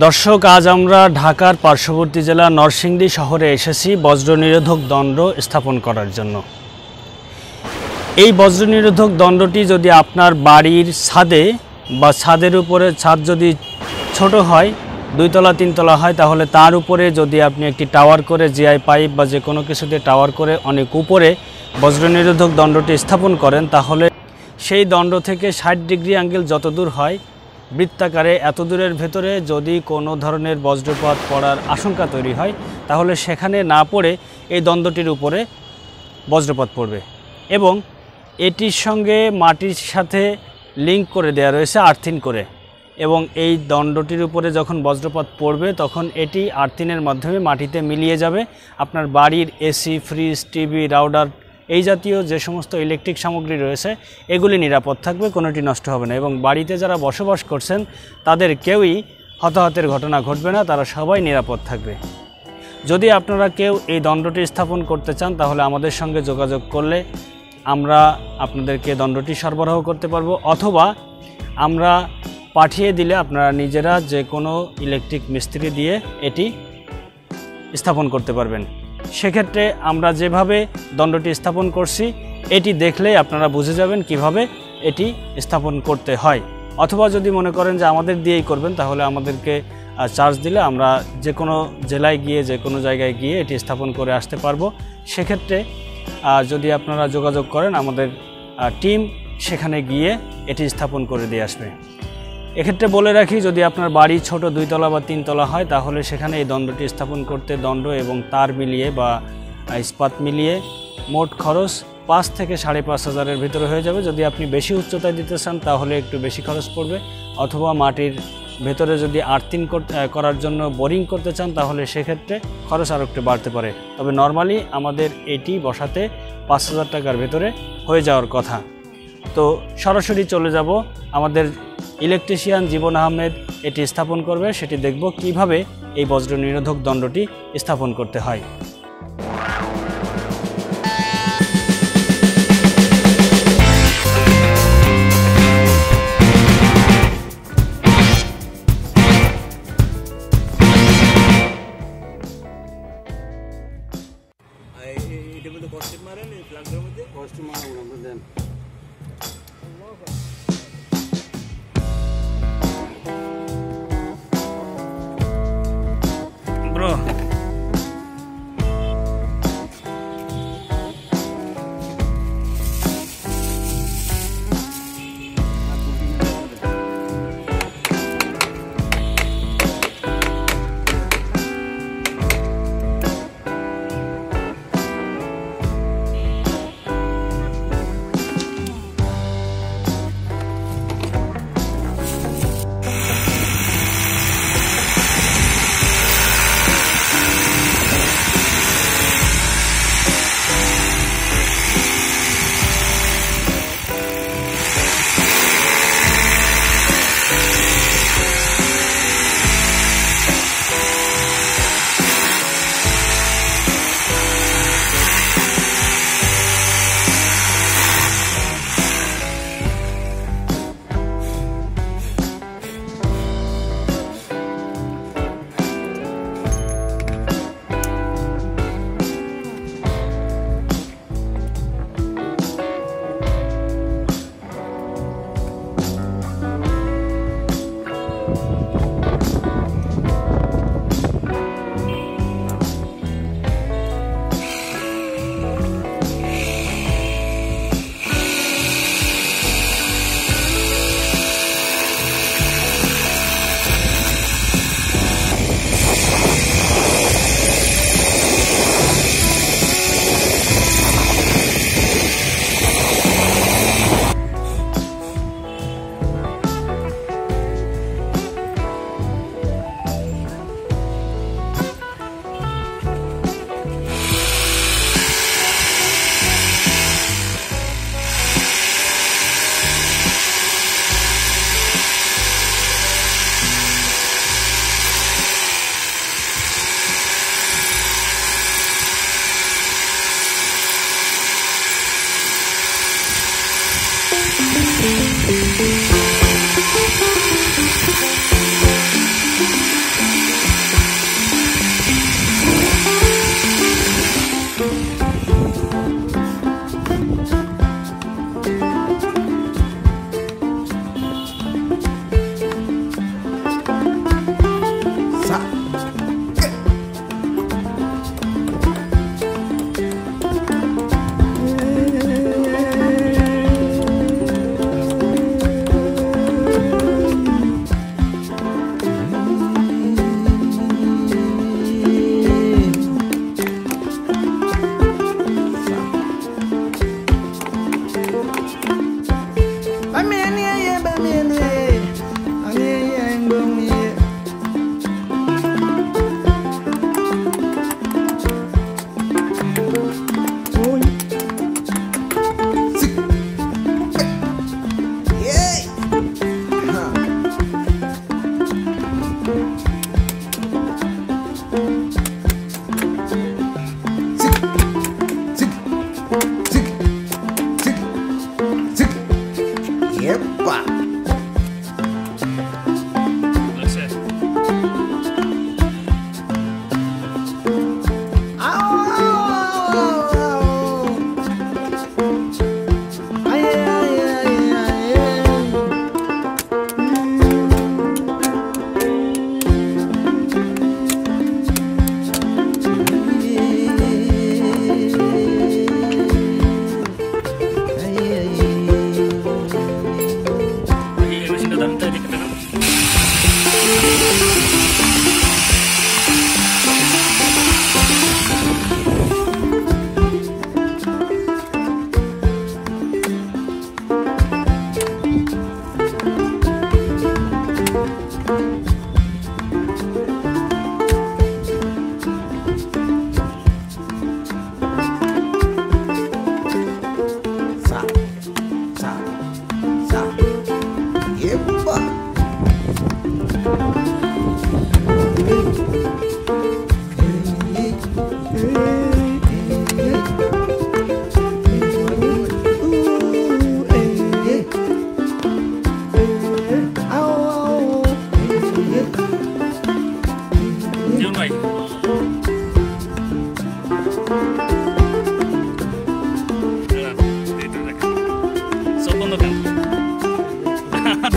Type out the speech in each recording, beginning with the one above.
দর্শক, আজ আমরা ঢাকার পার্শ্ববর্তী জেলা নরসিংদী শহরে এসেছি বজ্র নিরোধক দণ্ড স্থাপন করার জন্য। এই বজ্র নিরোধক দণ্ডটি যদি আপনার বাড়ির ছাদে বা ছাদের উপরে, ছাদ যদি ছোট হয়, 2 তলা 3 তলা হয়, তাহলে তার উপরে যদি আপনি একটি টাওয়ার করে জিআই পাইপ বা যে কোনো কিছু দিয়ে টাওয়ার করে অনেক উপরে বজ্র নিরোধক দণ্ডটি স্থাপন করেন, তাহলে সেই দণ্ড থেকে 60 ডিগ্রি অ্যাঙ্গেল যত দূর হয় বৃত্তাকারে, এত দূরের ভেতরে যদি কোনো ধরনের বজ্রপাত পড়ার আশঙ্কা তৈরি হয়, তাহলে সেখানে না পড়ে এই দণ্ডটির উপরে বজ্রপাত পড়বে। এবং এটির সঙ্গে মাটির সাথে লিঙ্ক করে দেওয়া রয়েছে আর্থিং করে, এবং এই দণ্ডটির উপরে যখন বজ্রপাত পড়বে তখন এটি আর্থিনের মাধ্যমে মাটিতে মিলিয়ে যাবে। আপনার বাড়ির এসি, ফ্রিজ, টিভি, রাউটার, এই জাতীয় যে সমস্ত ইলেকট্রিক সামগ্রী রয়েছে এগুলি নিরাপদ থাকবে, কোনোটি নষ্ট হবে না। এবং বাড়িতে যারা বসবাস করছেন তাদের কেউই হতাহতের ঘটনা ঘটবে না, তারা সবাই নিরাপদ থাকবে। যদি আপনারা কেউ এই দণ্ডটি স্থাপন করতে চান, তাহলে আমাদের সঙ্গে যোগাযোগ করলে আমরা আপনাদেরকে দণ্ডটি সরবরাহ করতে পারবো, অথবা আমরা পাঠিয়ে দিলে আপনারা নিজেরা যে কোনো ইলেকট্রিক মিস্ত্রি দিয়ে এটি স্থাপন করতে পারবেন। সেক্ষেত্রে আমরা যেভাবে দণ্ডটি স্থাপন করছি এটি দেখলেই আপনারা বুঝে যাবেন কিভাবে এটি স্থাপন করতে হয়। অথবা যদি মনে করেন যে আমাদের দিয়েই করবেন, তাহলে আমাদেরকে চার্জ দিলে আমরা যে কোনো জেলায় গিয়ে, যে কোনো জায়গায় গিয়ে এটি স্থাপন করে আসতে পারবো। সেক্ষেত্রে যদি আপনারা যোগাযোগ করেন, আমাদের টিম সেখানে গিয়ে এটি স্থাপন করে দিয়ে আসবে। এক্ষেত্রে বলে রাখি, যদি আপনার বাড়ি ছোট 2 তলা বা 3 তলা হয়, তাহলে সেখানে এই দণ্ডটি স্থাপন করতে দণ্ড এবং তার মিলিয়ে বা ইস্পাত মিলিয়ে মোট খরচ 5 থেকে 5,500-এর ভিতরে হয়ে যাবে। যদি আপনি বেশি উচ্চতায় দিতে চান তাহলে একটু বেশি খরচ পড়বে, অথবা মাটির ভেতরে যদি আর্থিং করার জন্য বোরিং করতে চান তাহলে সেক্ষেত্রে খরচ আরও একটু বাড়তে পারে। তবে নর্মালি আমাদের এটি বসাতে 5,000 টাকার ভেতরে হয়ে যাওয়ার কথা। তো সরাসরি চলে যাব, আমাদের ইলেকট্রিশিয়ান জীবন আহমেদ এটি স্থাপন করবে, সেটি দেখব কিভাবে এই বজ্র নিরোধক দণ্ডটি স্থাপন করতে হয়। Bro,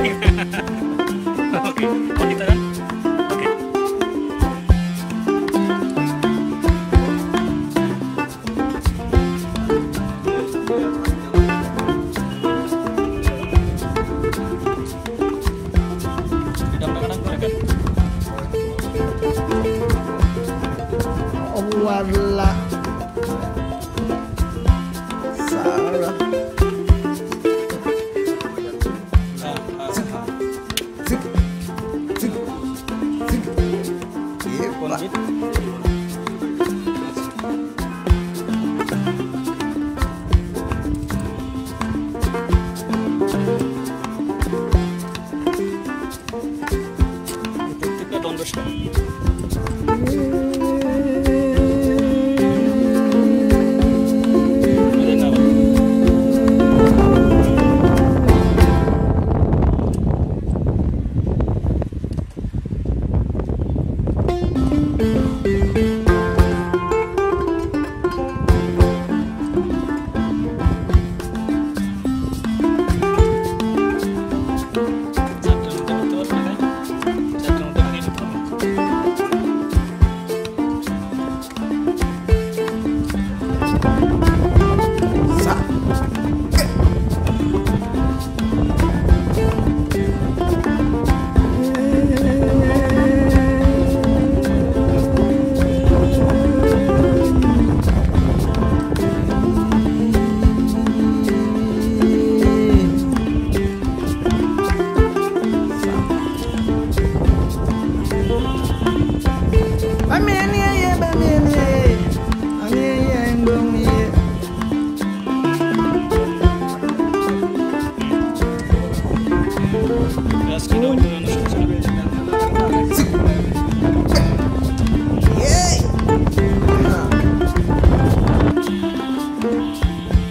Oke, oh kita kan? Oke. Wala Sarah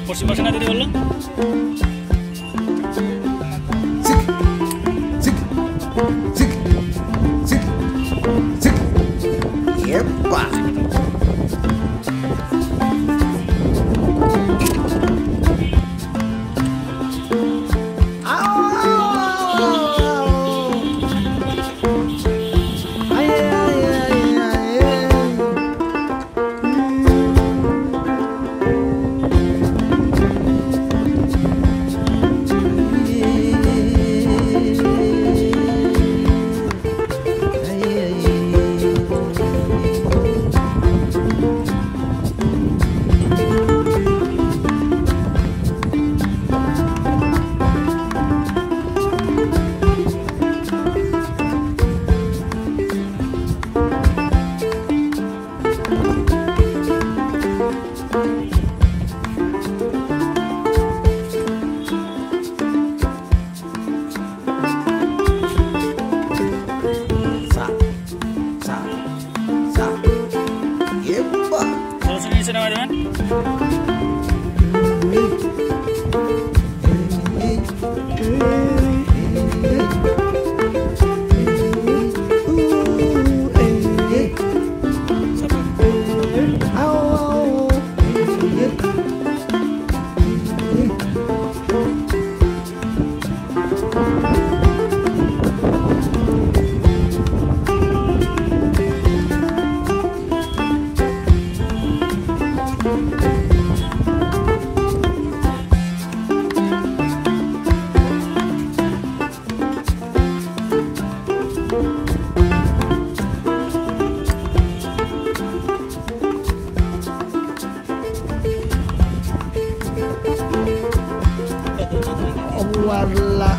পশ্চিম পাশে না দিতে বললো Wala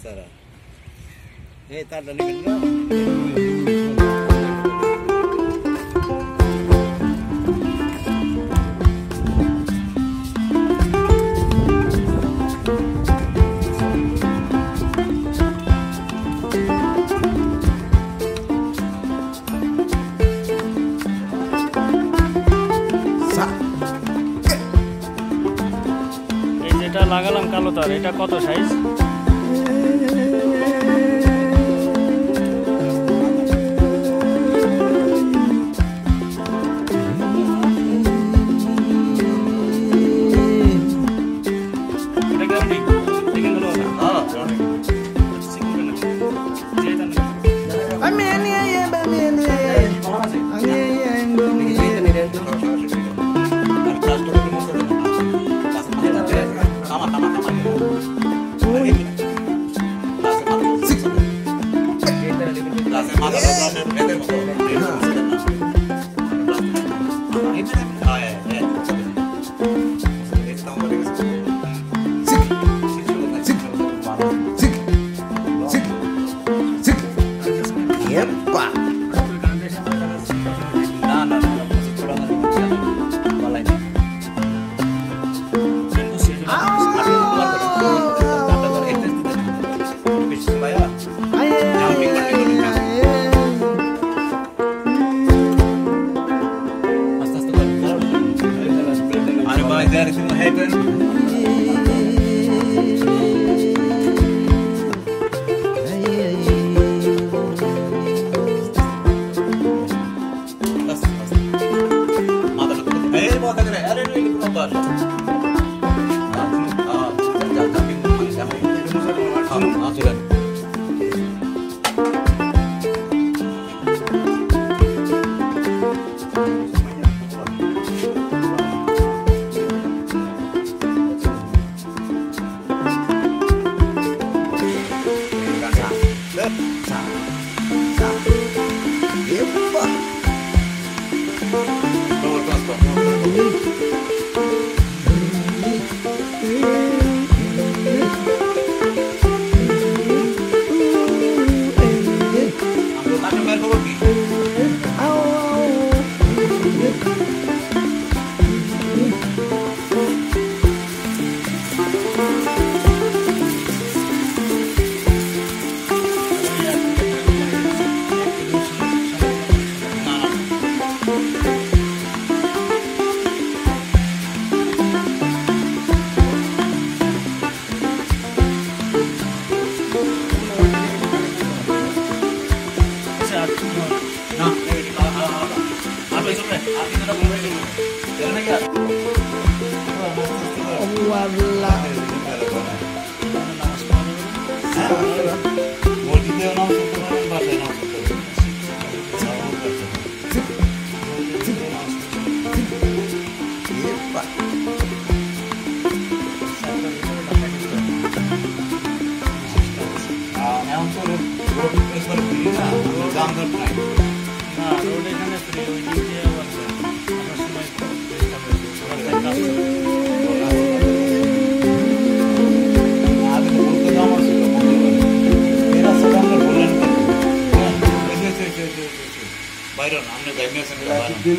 Sarah লাগালাম কালো তার, এটা কত সাইজ?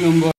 নম্বর